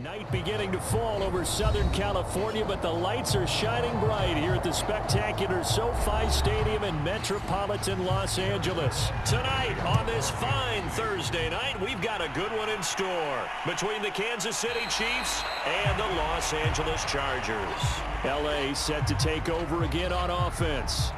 Night beginning to fall over Southern California, but the lights are shining bright here at the spectacular SoFi Stadium in metropolitan Los Angeles. Tonight on this fine Thursday night, we've got a good one in store between the Kansas City Chiefs and the Los Angeles Chargers. LA set to take over again on offense.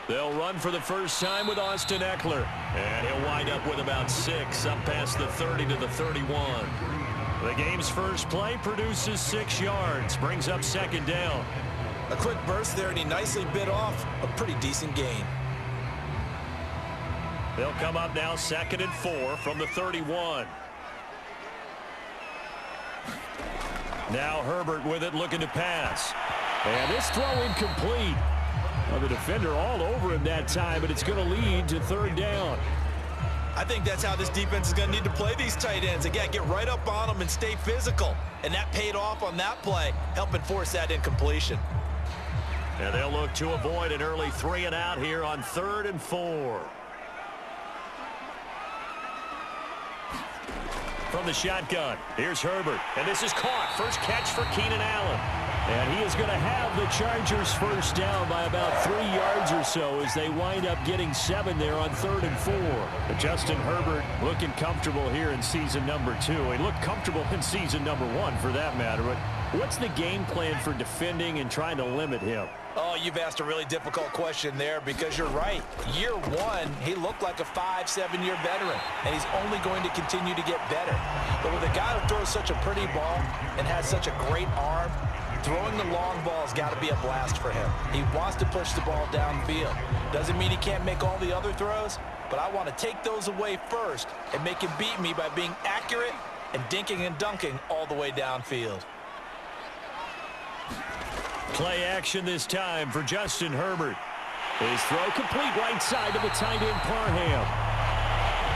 They'll run for the first time with Austin Eckler. And he'll wind up with about 6, up past the 30 to the 31. The game's first play produces 6 yards, brings up second down. A quick burst there, and he nicely bit off a pretty decent gain. They'll come up now 2nd and 4 from the 31. Now Herbert with it, looking to pass. And this throw incomplete. Well, the defender all over him that time, but it's going to lead to 3rd down. I think that's how this defense is going to need to play these tight ends. Again, get right up on them and stay physical. And that paid off on that play, helping force that incompletion. And they'll look to avoid an early 3 and out here on 3rd and 4. From the shotgun, here's Herbert. And this is caught. First catch for Keenan Allen. And he is going to have the Chargers first down by about 3 yards or so as they wind up getting 7 there on 3rd and 4. But Justin Herbert looking comfortable here in season number 2. He looked comfortable in season number 1 for that matter. But what's the game plan for defending and trying to limit him? Oh, you've asked a really difficult question there because you're right. Year 1, he looked like a 5-7-year veteran, and he's only going to continue to get better. But with a guy who throws such a pretty ball and has such a great arm, throwing the long ball has got to be a blast for him. He wants to push the ball downfield. Doesn't mean he can't make all the other throws, but I want to take those away first and make him beat me by being accurate and dinking and dunking all the way downfield. Play action this time for Justin Herbert. His throw complete right side to the tight end Parham.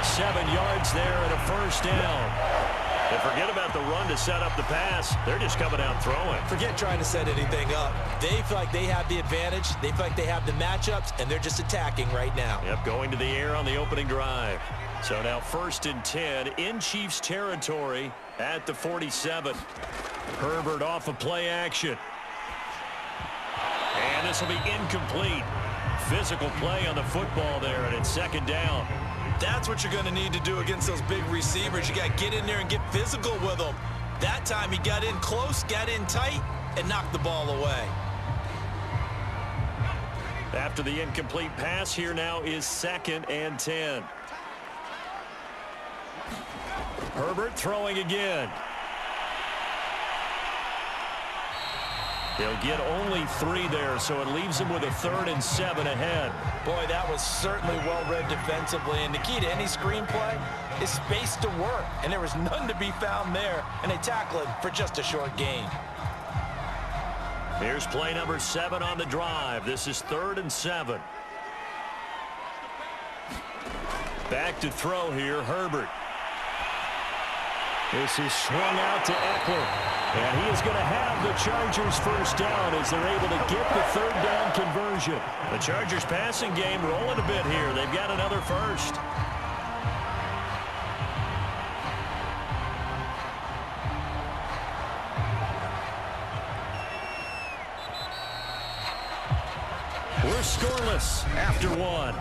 7 yards there and a first down. And forget about the run to set up the pass. They're just coming out throwing. Forget trying to set anything up. They feel like they have the advantage. They feel like they have the matchups, and they're just attacking right now. Yep, going to the air on the opening drive. So now 1st and 10 in Chiefs territory at the 47. Herbert off of play action. And this will be incomplete. Physical play on the football there, and it's 2nd down. That's what you're going to need to do against those big receivers. You got to get in there and get physical with them. That time he got in close, got in tight, and knocked the ball away. After the incomplete pass, here now is 2nd and 10. Herbert throwing again. They'll get only 3 there, so it leaves them with a 3rd and 7 ahead. Boy, that was certainly well-read defensively, and the key to any screenplay is space to work, and there was none to be found there, and they tackle him for just a short gain. Here's play number 7 on the drive. This is 3rd and 7. Back to throw here, Herbert. This is swung out to Eckler. And he is going to have the Chargers first down as they're able to get the 3rd down conversion. The Chargers passing game rolling a bit here. They've got another first. We're scoreless after 1.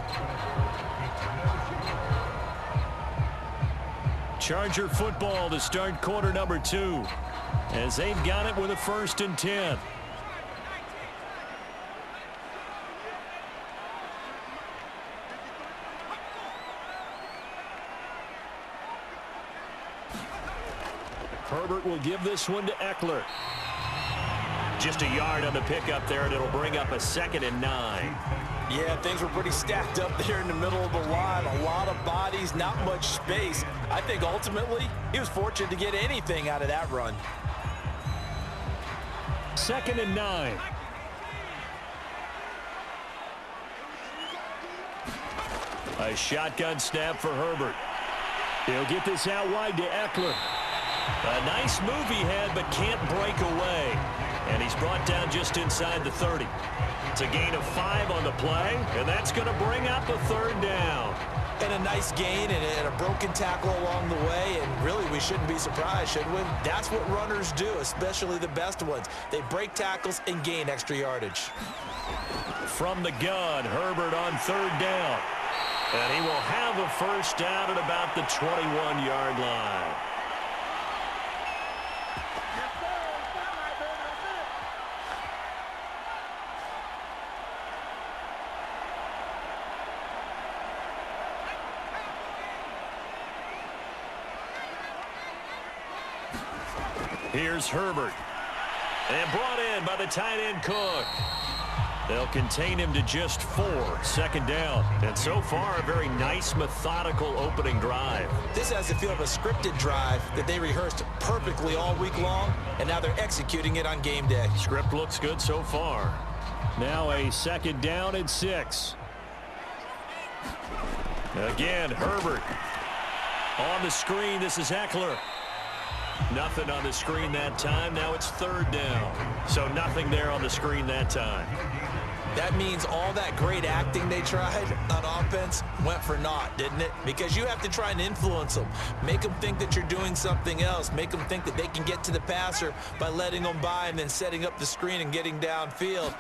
Charger football to start quarter number 2. As they've got it with a 1st and 10. Herbert will give this one to Eckler. Just a yard on the pickup there, and it'll bring up a 2nd and 9. Yeah, things were pretty stacked up there in the middle of the line. A lot of bodies, not much space. I think ultimately he was fortunate to get anything out of that run. 2nd and 9. A shotgun snap for Herbert. He'll get this out wide to Eckler. A nice move he had, but can't break away. And he's brought down just inside the 30. It's a gain of 5 on the play, and that's going to bring up a third down. And a nice gain and a broken tackle along the way, and really we shouldn't be surprised, should we? That's what runners do, especially the best ones. They break tackles and gain extra yardage. From the gun, Herbert on third down. And he will have a first down at about the 21-yard line. Here's Herbert. And brought in by the tight end Cook. They'll contain him to just 4, second down. And so far, a very nice, methodical opening drive. This has the feel of a scripted drive that they rehearsed perfectly all week long, and now they're executing it on game day. Script looks good so far. Now a second down and 6. Again, Herbert. On the screen, this is Eckler. Nothing on the screen that time. Now it's third down. So nothing there on the screen that time. That means all that great acting they tried on offense went for naught, didn't it? Because you have to try and influence them. Make them think that you're doing something else. Make them think that they can get to the passer by letting them by and then setting up the screen and getting downfield.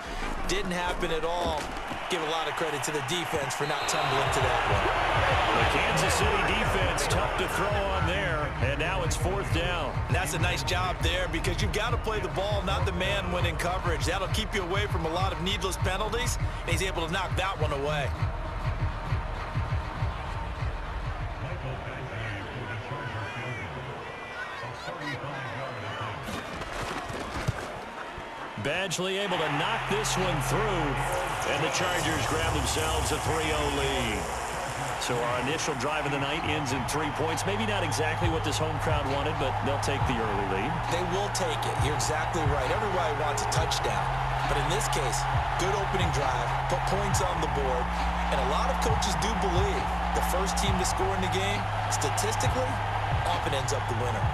Didn't happen at all. Give a lot of credit to the defense for not tumbling to that one. The Kansas City defense tough to throw on there, and now it's fourth down. And that's a nice job there because you've got to play the ball, not the man when in coverage. That'll keep you away from a lot of needless penalties, and he's able to knock that one away. Badgley able to knock this one through, and the Chargers grab themselves a 3-0 lead. So our initial drive of the night ends in 3 points. Maybe not exactly what this home crowd wanted, but they'll take the early lead. They will take it. You're exactly right. Everybody wants a touchdown. But in this case, good opening drive, put points on the board, and a lot of coaches do believe the first team to score in the game, statistically, often ends up the winner.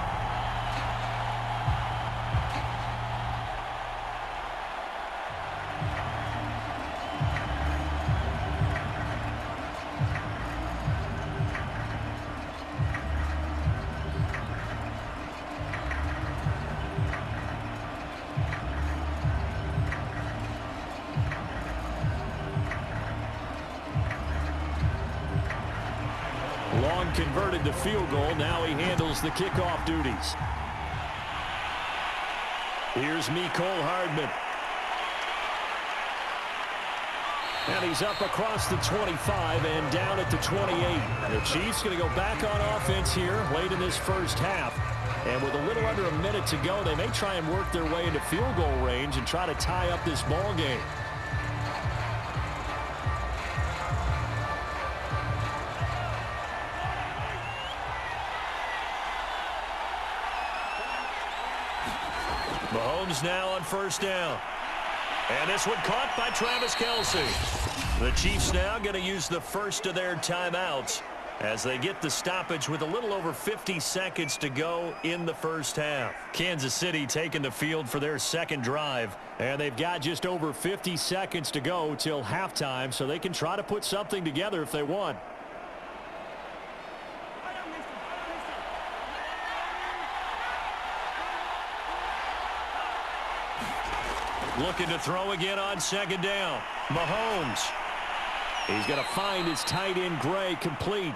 Long converted to field goal. Now he handles the kickoff duties. Here's Mecole Hardman. And he's up across the 25 and down at the 28. The Chiefs going to go back on offense here late in this first half. And with a little under a minute to go, they may try and work their way into field goal range and try to tie up this ball game. Mahomes now on first down. And this one caught by Travis Kelce. The Chiefs now going to use the first of their timeouts as they get the stoppage with a little over 50 seconds to go in the first half. Kansas City taking the field for their second drive. And they've got just over 50 seconds to go till halftime, so they can try to put something together if they want. Looking to throw again on second down. Mahomes. He's going to find his tight end Gray complete.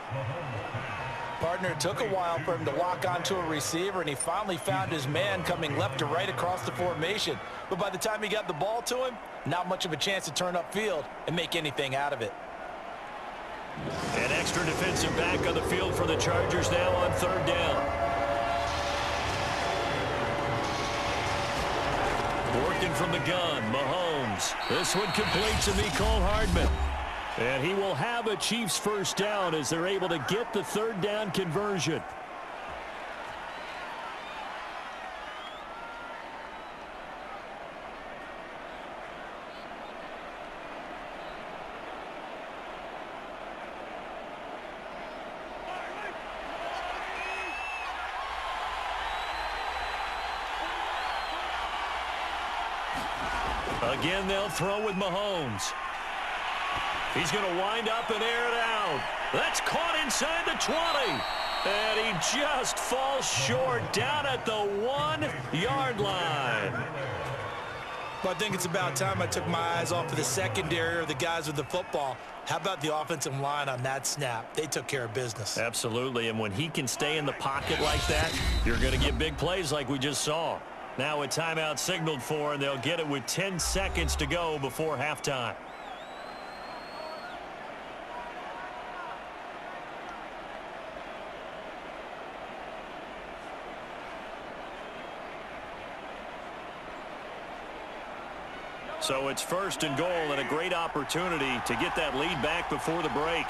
Partner, it took a while for him to lock onto a receiver, and he finally found his man coming left to right across the formation. But by the time he got the ball to him, not much of a chance to turn upfield and make anything out of it. An extra defensive back on the field for the Chargers now on third down. Working from the gun, Mahomes. This one complete to Mecole Hardman. And he will have a Chiefs first down as they're able to get the third down conversion. Again, they'll throw with Mahomes. He's going to wind up and air it out. That's caught inside the 20. And he just falls short down at the 1-yard line. Well, I think it's about time I took my eyes off of the secondary or the guys with the football. How about the offensive line on that snap? They took care of business. Absolutely, and when he can stay in the pocket like that, you're going to get big plays like we just saw. Now a timeout signaled for, and they'll get it with 10 seconds to go before halftime. So it's 1st and goal and a great opportunity to get that lead back before the break.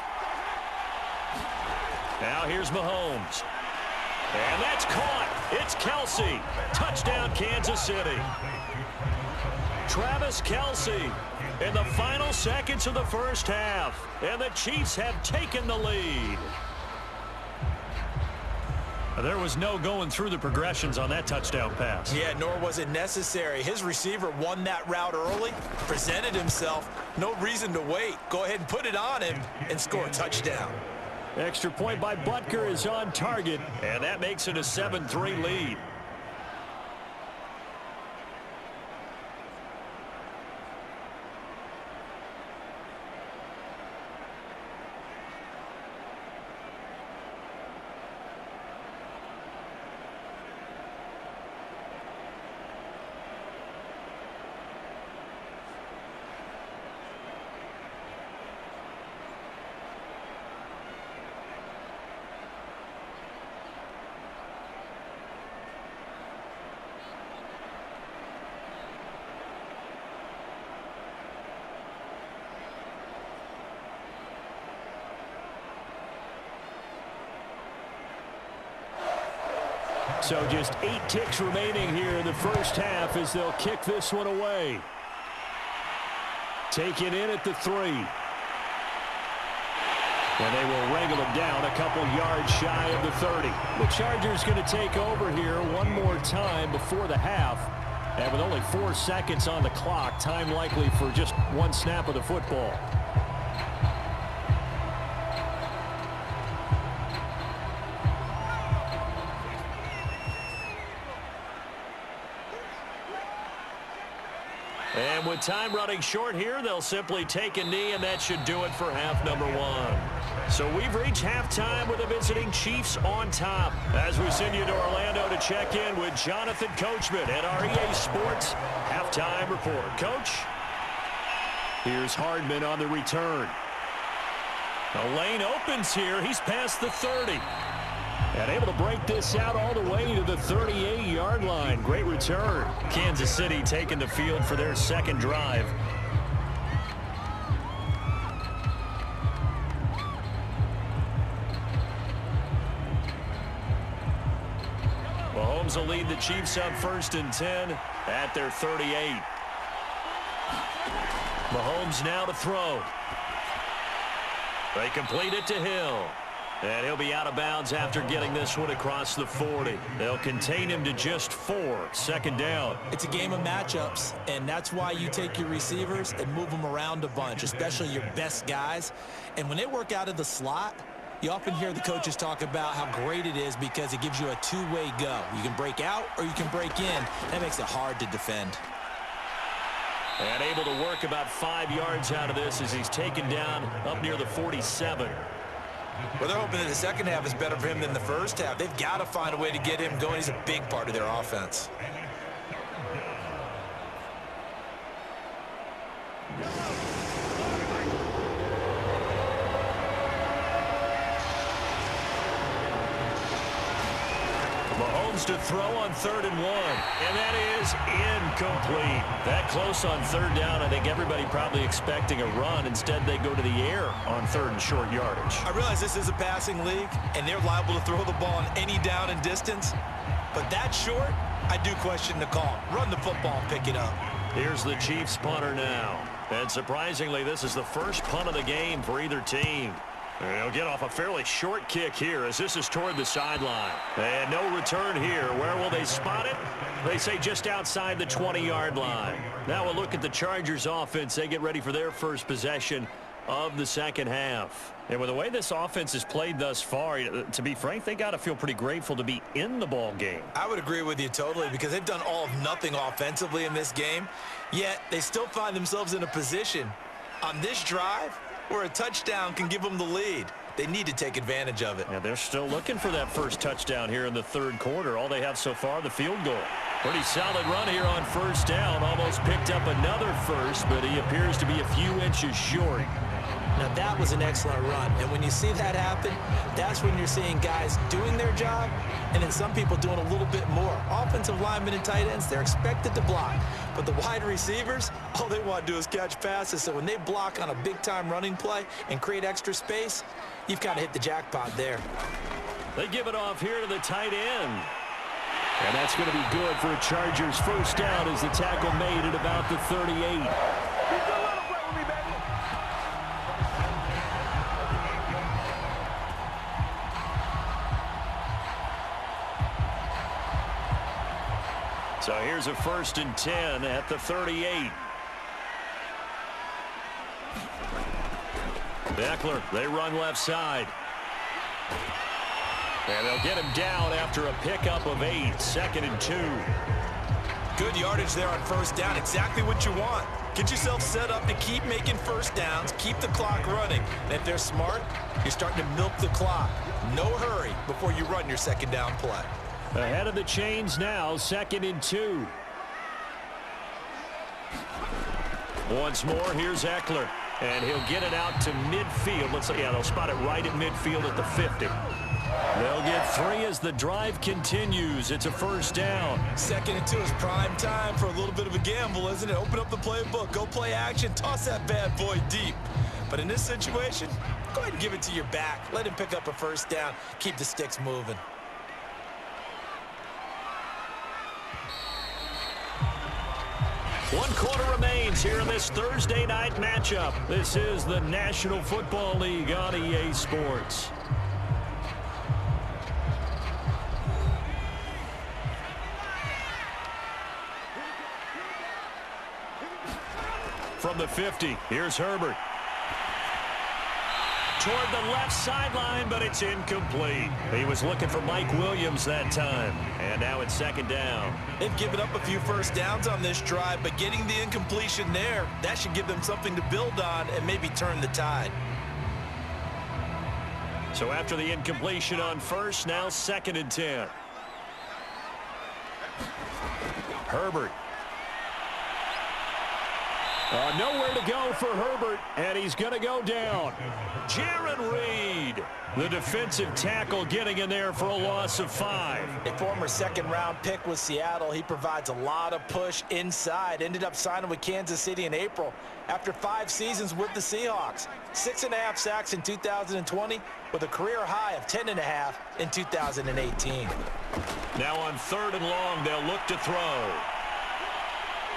Now here's Mahomes. And that's caught. It's Kelsey. Touchdown, Kansas City. Travis Kelsey in the final seconds of the first half. And the Chiefs have taken the lead. There was no going through the progressions on that touchdown pass. Yeah, nor was it necessary. His receiver won that route early, presented himself. No reason to wait. Go ahead and put it on him and score a touchdown. Extra point by Butker is on target, and that makes it a 7-3 lead. So just 8 ticks remaining here in the first half as they'll kick this one away. Taken in at the 3. And they will wrangle him down a couple yards shy of the 30. The Chargers going to take over here one more time before the half. And with only 4 seconds on the clock, time likely for just one snap of the football. And with time running short here, they'll simply take a knee, and that should do it for half number 1. So we've reached halftime with the visiting Chiefs on top. As we send you to Orlando to check in with Jonathan Coachman at our EA Sports Halftime Report. Coach, here's Hardman on the return. The lane opens here. He's past the 30. And able to break this out all the way to the 38-yard line. Great return. Kansas City taking the field for their second drive. Mahomes will lead the Chiefs up 1st and 10 at their 38. Mahomes now to throw. They complete it to Hill. And he'll be out of bounds after getting this one across the 40. They'll contain him to just 4. Second down. It's a game of matchups, and that's why you take your receivers and move them around a bunch, especially your best guys. And when they work out of the slot, you often hear the coaches talk about how great it is because it gives you a two-way go. You can break out or you can break in. That makes it hard to defend. And able to work about 5 yards out of this as he's taken down up near the 47. Well, they're hoping that the second half is better for him than the first half. They've got to find a way to get him going. He's a big part of their offense. Mahomes to throw on 3rd and 1. And that is incomplete. That close on 3rd down. I think everybody probably expecting a run. Instead, they go to the air on 3rd and short yardage. I realize this is a passing league, and they're liable to throw the ball on any down and distance. But that short, I do question the call. Run the football and pick it up. Here's the Chiefs punter now. And surprisingly, this is the first punt of the game for either team. He'll get off a fairly short kick here as this is toward the sideline. And no return here. Where will they spot it? They say just outside the 20-yard line. Now we'll look at the Chargers offense. They get ready for their first possession of the second half. And with the way this offense has played thus far, to be frank, they got to feel pretty grateful to be in the ball game. I would agree with you totally because they've done all of nothing offensively in this game, yet they still find themselves in a position on this drive where a touchdown can give them the lead. They need to take advantage of it. Yeah, they're still looking for that first touchdown here in the third quarter. All they have so far, the field goal. Pretty solid run here on first down. Almost picked up another first, but he appears to be a few inches short. Now, that was an excellent run. And when you see that happen, that's when you're seeing guys doing their job and then some people doing a little bit more. Offensive linemen and tight ends, they're expected to block. But the wide receivers, all they want to do is catch passes. So when they block on a big-time running play and create extra space, you've kind of hit the jackpot there. They give it off here to the tight end. And that's going to be good for a Chargers first down as the tackle made at about the 38. So here's a 1st and 10 at the 38. Eckler, they run left side. And they'll get him down after a pickup of 8, 2nd and 2. Good yardage there on first down, exactly what you want. Get yourself set up to keep making first downs, keep the clock running. And if they're smart, you're starting to milk the clock. No hurry before you run your second down play. Ahead of the chains now, 2nd and 2. Once more, here's Eckler. And he'll get it out to midfield. Let's say, yeah, they'll spot it right at midfield at the 50. They'll get 3 as the drive continues. It's a first down. 2nd and 2 is prime time for a little bit of a gamble, isn't it? Open up the playbook, go play action, toss that bad boy deep. But in this situation, go ahead and give it to your back. Let him pick up a first down. Keep the sticks moving. One quarter remains here in this Thursday night matchup. This is the National Football League on EA Sports. From the 50, here's Herbert. Toward the left sideline, but it's incomplete. He was looking for Mike Williams that time. And now it's 2nd down. They've given up a few first downs on this drive, but getting the incompletion there, that should give them something to build on and maybe turn the tide. So after the incompletion on first, now 2nd and 10. Herbert. Nowhere to go for Herbert, and he's going to go down. Jaron Reed, the defensive tackle, getting in there for a loss of 5. A former second-round pick with Seattle. He provides a lot of push inside. Ended up signing with Kansas City in April after 5 seasons with the Seahawks. 6.5 sacks in 2020 with a career high of 10.5 in 2018. Now on 3rd and long, they'll look to throw.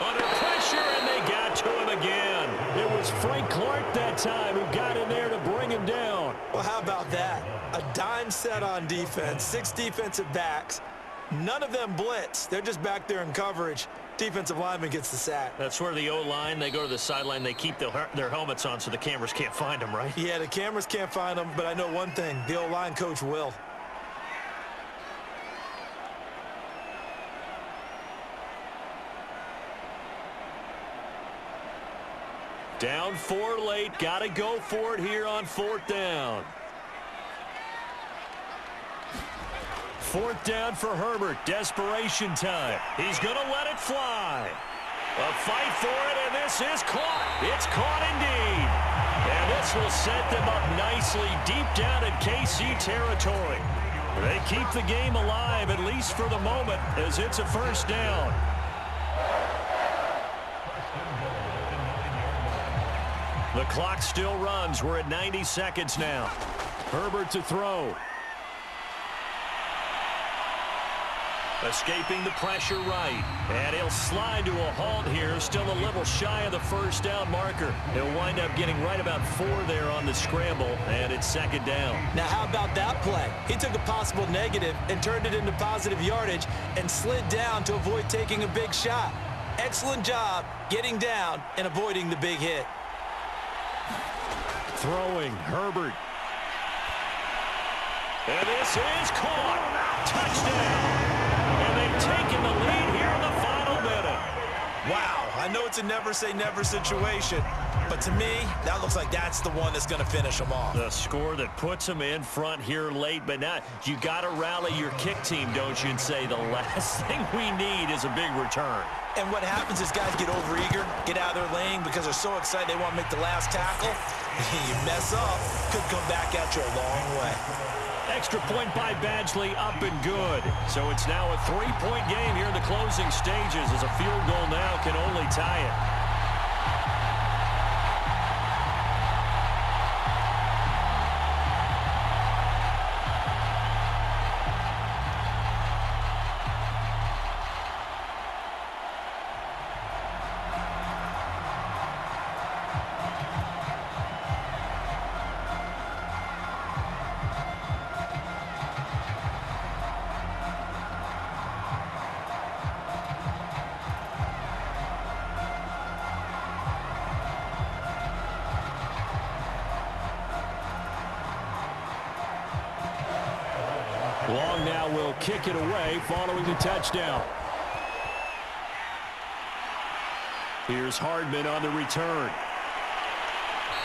Under pressure, and they got to him again. It was Frank Clark that time who got in there to bring him down. Well, how about that? A dime set on defense, 6 defensive backs. None of them blitz. They're just back there in coverage. Defensive lineman gets the sack. That's where the O-line, they go to the sideline, they keep their helmets on so the cameras can't find them, right? Yeah, the cameras can't find them, but I know one thing. The O-line coach will. Down 4 late. Got to go for it here on 4th down. 4th down for Herbert. Desperation time. He's going to let it fly. A fight for it, and this is caught. It's caught indeed. And this will set them up nicely deep down in KC territory. They keep the game alive, at least for the moment, as it's a first down. The clock still runs. We're at 90 seconds now. Herbert to throw. Escaping the pressure right. And he'll slide to a halt here. Still a little shy of the first down marker. He'll wind up getting right about 4 there on the scramble. And it's second down. Now how about that play? He took a possible negative and turned it into positive yardage and slid down to avoid taking a big shot. Excellent job getting down and avoiding the big hit. Throwing, Herbert. And this is caught. Touchdown. And they've taken the lead here in the final minute. Wow, I know it's a never-say-never situation, but to me, that looks like that's the one that's going to finish them off. The score that puts them in front here late, but now you got to rally your kick team, don't you, and say the last thing we need is a big return. And what happens is guys get overeager, get out of their lane because they're so excited they want to make the last tackle. You mess up, could come back at you a long way. Extra point by Badgley, up and good. So it's now a 3-point game here in the closing stages as a field goal now can only tie it. Long now will kick it away following the touchdown. Here's Hardman on the return.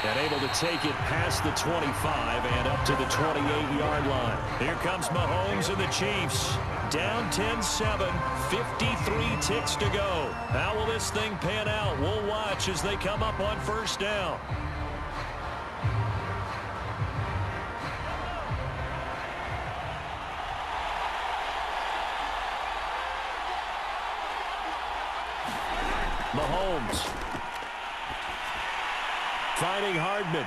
And able to take it past the 25 and up to the 28-yard line. Here comes Mahomes and the Chiefs. Down 10-7, 53 ticks to go. How will this thing pan out? We'll watch as they come up on first down. Mahomes finding Hardman.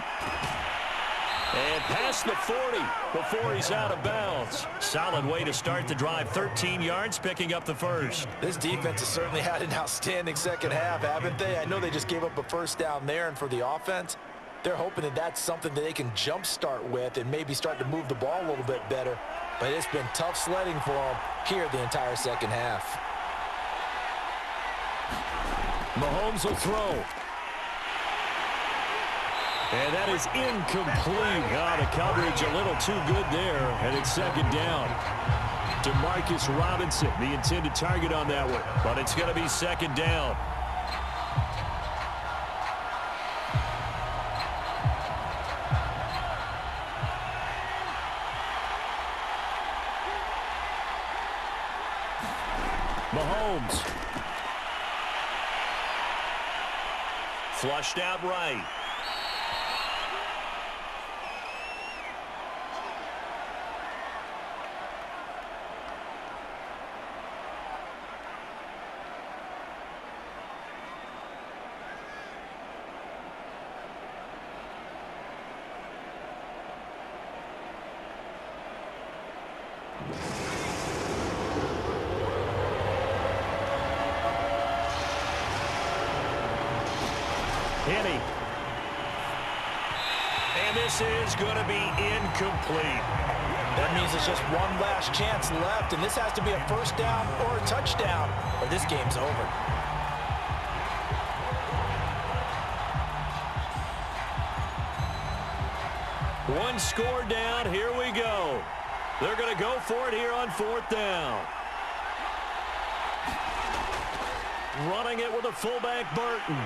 And past the 40 before he's out of bounds. Solid way to start the drive. 13 yards, picking up the first. This defense has certainly had an outstanding second half, haven't they? I know they just gave up a first down there, and for the offense, they're hoping that that's something that they can jumpstart with and maybe start to move the ball a little bit better. But it's been tough sledding for them here the entire second half. Mahomes will throw. And that is incomplete. The coverage a little too good there, and it's second down. Demarcus Robinson, the intended target on that one, but it's going to be second down. Mahomes. Flushed out right. Henny. And this is going to be incomplete. That means it's just one last chance left, and this has to be a first down or a touchdown, or this game's over. One score down. Here we go. They're going to go for it here on fourth down. Running it with a fullback, Burton.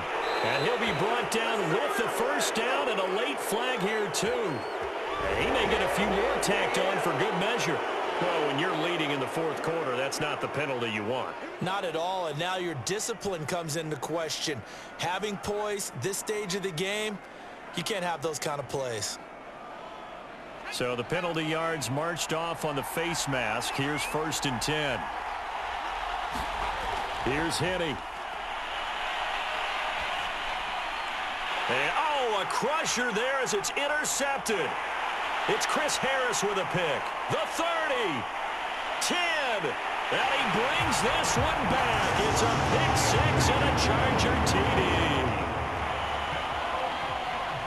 And he'll be brought down with the first down and a late flag here, too. And he may get a few more tacked on for good measure. Well, when you're leading in the fourth quarter, that's not the penalty you want. Not at all, and now your discipline comes into question. Having poise this stage of the game, you can't have those kind of plays. So the penalty yards marched off on the face mask. Here's 1st and 10. Here's Henny. And, a crusher there as it's intercepted. It's Chris Harris with a pick. The 30, 10, And he brings this one back. It's a pick six and a Charger TD.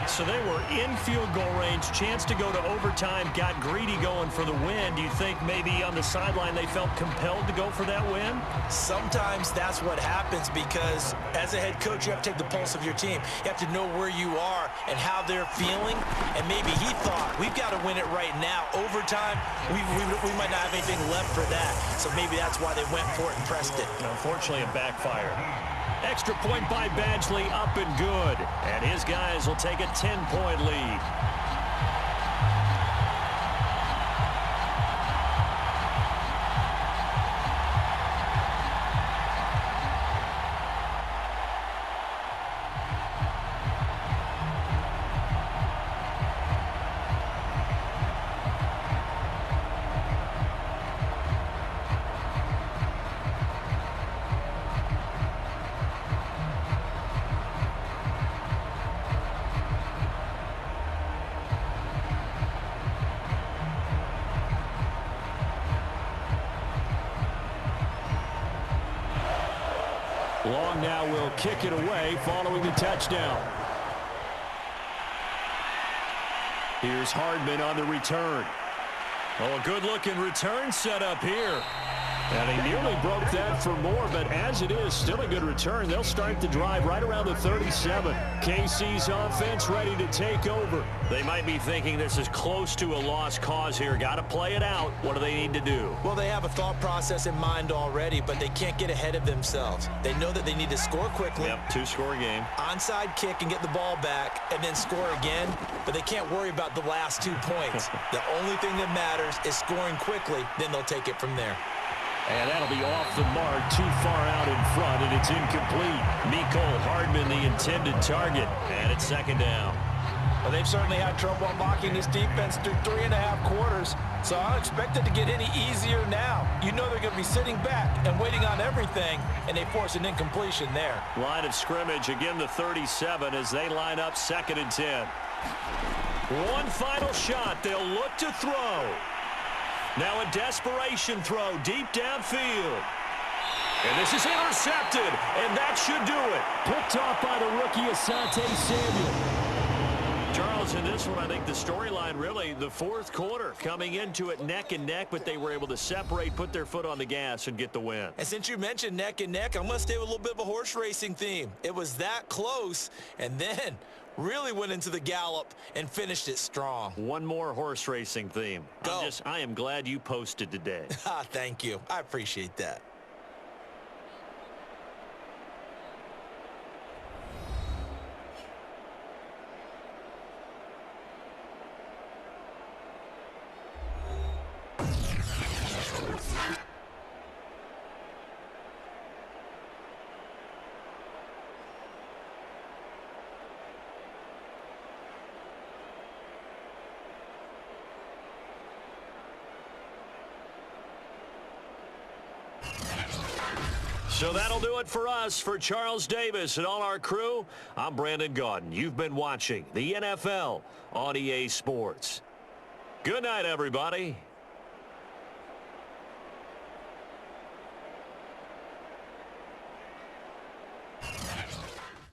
So they were in field goal range, chance to go to overtime, got greedy going for the win. Do you think maybe on the sideline they felt compelled to go for that win? Sometimes that's what happens because as a head coach, you have to take the pulse of your team. You have to know where you are and how they're feeling. And maybe he thought, we've got to win it right now. Overtime, we might not have anything left for that. So maybe that's why they went for it and pressed it. Unfortunately, it backfired. Extra point by Badgley, up and good. And his guys will take a 10-point lead. Long now will kick it away following the touchdown. Here's Hardman on the return. Oh, a good-looking return set up here. And he nearly broke that for more, but as it is, still a good return. They'll start the drive right around the 37. KC's offense ready to take over. They might be thinking this is close to a lost cause here. Got to play it out. What do they need to do? Well, they have a thought process in mind already, but they can't get ahead of themselves. They know that they need to score quickly. Yep, two-score game. Onside kick and get the ball back and then score again, but they can't worry about the last 2 points. The only thing that matters is scoring quickly, then they'll take it from there. And that'll be off the mark, too far out in front, and it's incomplete. Mecole Hardman, the intended target, and it's second down. Well, they've certainly had trouble unlocking this defense through 3.5 quarters, so I don't expect it to get any easier now. You know they're going to be sitting back and waiting on everything, and they force an incompletion there. Line of scrimmage, again the 37 as they line up 2nd and 10. One final shot. They'll look to throw. Now a desperation throw deep downfield. And this is intercepted, and that should do it. Picked off by the rookie Asante Samuel. Charles, in this one, I think the storyline really, the fourth quarter, coming into it neck and neck, but they were able to separate, put their foot on the gas, and get the win. And since you mentioned neck and neck, I'm going to stay with a little bit of a horse racing theme. It was that close, and then really went into the gallop and finished it strong. One more horse racing theme. Go. I am glad you posted today. Thank you. I appreciate that. So that'll do it for us. For Charles Davis and all our crew, I'm Brandon Gaudin. You've been watching the NFL on EA Sports. Good night, everybody.